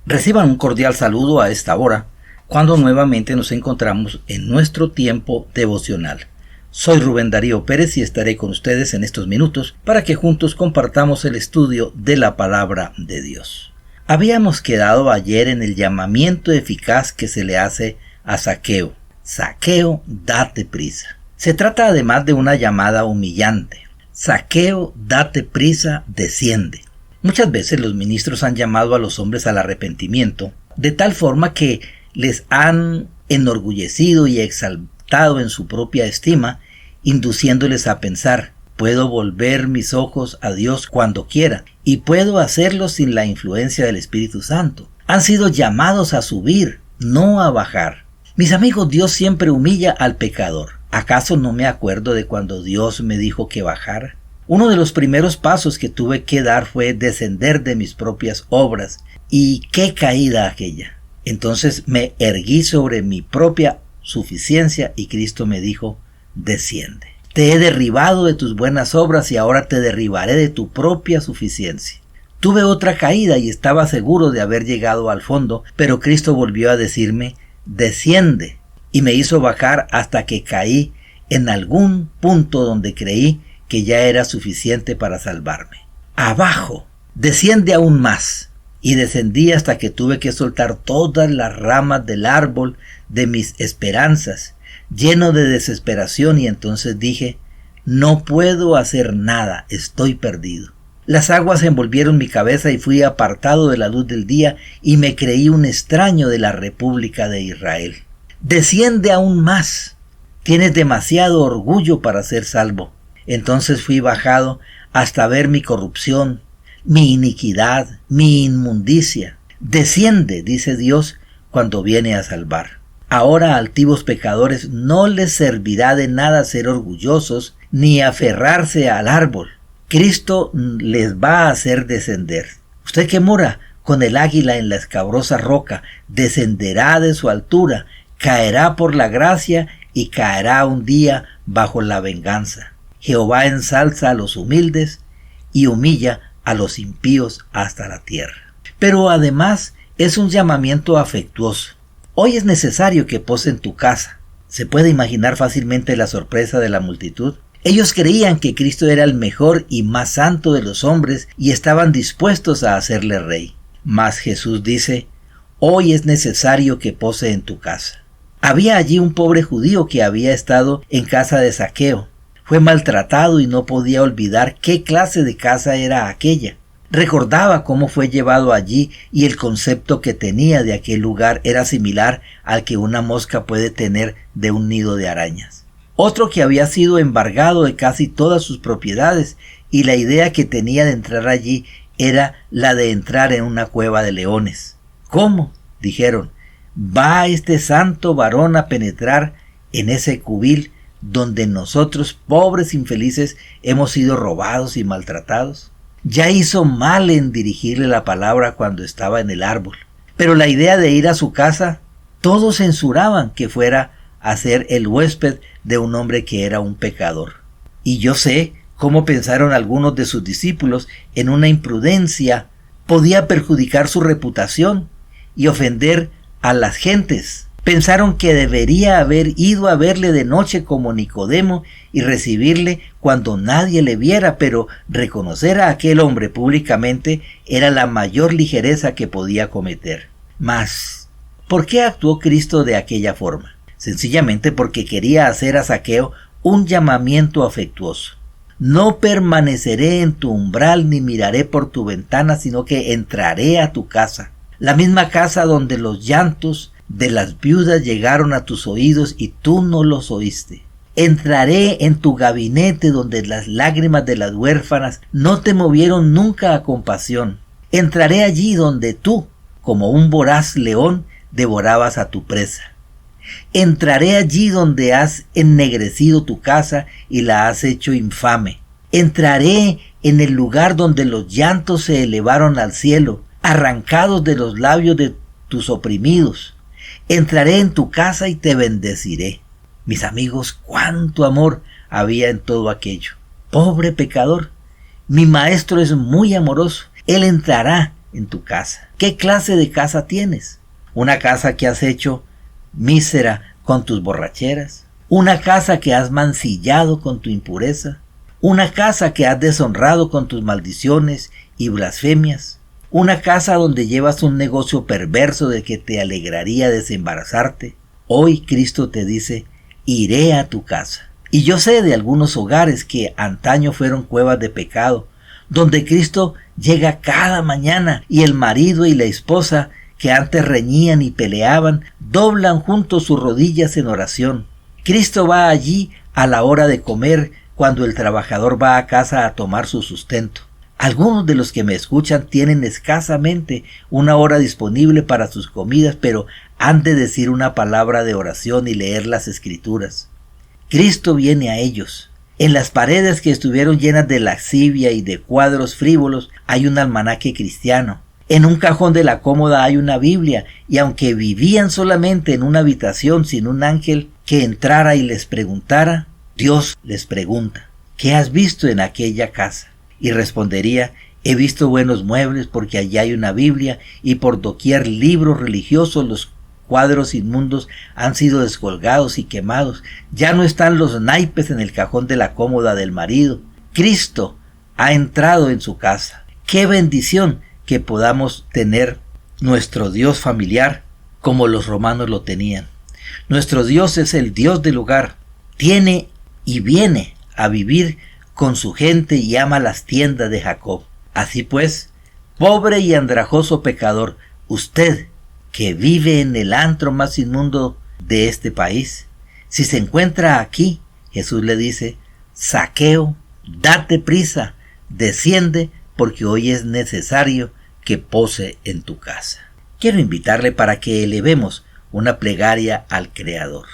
Reciban un cordial saludo a esta hora, cuando nuevamente nos encontramos en nuestro tiempo devocional. Soy Rubén Darío Pérez y estaré con ustedes en estos minutos para que juntos compartamos el estudio de la palabra de Dios. Habíamos quedado ayer en el llamamiento eficaz que se le hace a Zaqueo. Zaqueo, date prisa. Se trata además de una llamada humillante. Zaqueo, date prisa, desciende. Muchas veces los ministros han llamado a los hombres al arrepentimiento, de tal forma que les han enorgullecido y exaltado en su propia estima, induciéndoles a pensar: puedo volver mis ojos a Dios cuando quiera, y puedo hacerlo sin la influencia del Espíritu Santo. Han sido llamados a subir, no a bajar. Mis amigos, Dios siempre humilla al pecador. ¿Acaso no me acuerdo de cuando Dios me dijo que bajara? Uno de los primeros pasos que tuve que dar fue descender de mis propias obras. ¡Y qué caída aquella! Entonces me erguí sobre mi propia suficiencia y Cristo me dijo: desciende. Te he derribado de tus buenas obras y ahora te derribaré de tu propia suficiencia. Tuve otra caída y estaba seguro de haber llegado al fondo, pero Cristo volvió a decirme: desciende, y me hizo bajar hasta que caí en algún punto donde creí que ya era suficiente para salvarme. Abajo, desciende aún más. Y descendí hasta que tuve que soltar todas las ramas del árbol de mis esperanzas, lleno de desesperación, y entonces dije: no puedo hacer nada, estoy perdido. Las aguas envolvieron mi cabeza y fui apartado de la luz del día y me creí un extraño de la República de Israel. Desciende aún más. Tienes demasiado orgullo para ser salvo. Entonces fui bajado hasta ver mi corrupción, mi iniquidad, mi inmundicia. Desciende, dice Dios, cuando viene a salvar. Ahora a altivos pecadores no les servirá de nada ser orgullosos ni aferrarse al árbol. Cristo les va a hacer descender. Usted que mora con el águila en la escabrosa roca, descenderá de su altura, caerá por la gracia y caerá un día bajo la venganza. Jehová ensalza a los humildes y humilla a los impíos hasta la tierra. Pero además es un llamamiento afectuoso. Hoy es necesario que pose en tu casa. Se puede imaginar fácilmente la sorpresa de la multitud. Ellos creían que Cristo era el mejor y más santo de los hombres y estaban dispuestos a hacerle rey. Mas Jesús dice: hoy es necesario que pose en tu casa. Había allí un pobre judío que había estado en casa de Zaqueo. Fue maltratado y no podía olvidar qué clase de casa era aquella. Recordaba cómo fue llevado allí y el concepto que tenía de aquel lugar era similar al que una mosca puede tener de un nido de arañas. Otro que había sido embargado de casi todas sus propiedades y la idea que tenía de entrar allí era la de entrar en una cueva de leones. ¿Cómo?, dijeron. ¿Va este santo varón a penetrar en ese cubil donde nosotros, pobres infelices, hemos sido robados y maltratados? Ya hizo mal en dirigirle la palabra cuando estaba en el árbol. Pero la idea de ir a su casa, todos censuraban que fuera a ser el huésped de un hombre que era un pecador. Y yo sé cómo pensaron algunos de sus discípulos en una imprudencia. Podía perjudicar su reputación y ofender a las gentes. Pensaron que debería haber ido a verle de noche como Nicodemo y recibirle cuando nadie le viera, pero reconocer a aquel hombre públicamente era la mayor ligereza que podía cometer. Mas, ¿por qué actuó Cristo de aquella forma? Sencillamente porque quería hacer a Zaqueo un llamamiento afectuoso. No permaneceré en tu umbral ni miraré por tu ventana, sino que entraré a tu casa. La misma casa donde los llantos de las viudas llegaron a tus oídos y tú no los oíste. Entraré en tu gabinete donde las lágrimas de las huérfanas no te movieron nunca a compasión. Entraré allí donde tú, como un voraz león, devorabas a tu presa. Entraré allí donde has ennegrecido tu casa y la has hecho infame. Entraré en el lugar donde los llantos se elevaron al cielo, arrancados de los labios de tus oprimidos. Entraré en tu casa y te bendeciré. Mis amigos, cuánto amor había en todo aquello. Pobre pecador, mi maestro es muy amoroso. Él entrará en tu casa. ¿Qué clase de casa tienes? ¿Una casa que has hecho mísera con tus borracheras? ¿Una casa que has mancillado con tu impureza? ¿Una casa que has deshonrado con tus maldiciones y blasfemias? ¿Una casa donde llevas un negocio perverso de que te alegraría desembarazarte? Hoy Cristo te dice, iré a tu casa. Y yo sé de algunos hogares que antaño fueron cuevas de pecado, donde Cristo llega cada mañana y el marido y la esposa que antes reñían y peleaban, doblan juntos sus rodillas en oración. Cristo va allí a la hora de comer, cuando el trabajador va a casa a tomar su sustento. Algunos de los que me escuchan tienen escasamente una hora disponible para sus comidas, pero han de decir una palabra de oración y leer las Escrituras. Cristo viene a ellos. En las paredes que estuvieron llenas de lascivia y de cuadros frívolos hay un almanaque cristiano. En un cajón de la cómoda hay una Biblia, y aunque vivían solamente en una habitación sin un ángel que entrara y les preguntara, Dios les pregunta, ¿qué has visto en aquella casa? Y respondería, he visto buenos muebles porque allí hay una Biblia y por doquier libros religiosos. Los cuadros inmundos han sido descolgados y quemados. Ya no están los naipes en el cajón de la cómoda del marido. Cristo ha entrado en su casa. ¡Qué bendición que podamos tener nuestro Dios familiar como los romanos lo tenían! Nuestro Dios es el Dios del hogar. Tiene y viene a vivir con su gente y ama las tiendas de Jacob. Así pues, pobre y andrajoso pecador, usted que vive en el antro más inmundo de este país, si se encuentra aquí, Jesús le dice, Zaqueo, date prisa, desciende, porque hoy es necesario que pose en tu casa. Quiero invitarle para que elevemos una plegaria al Creador.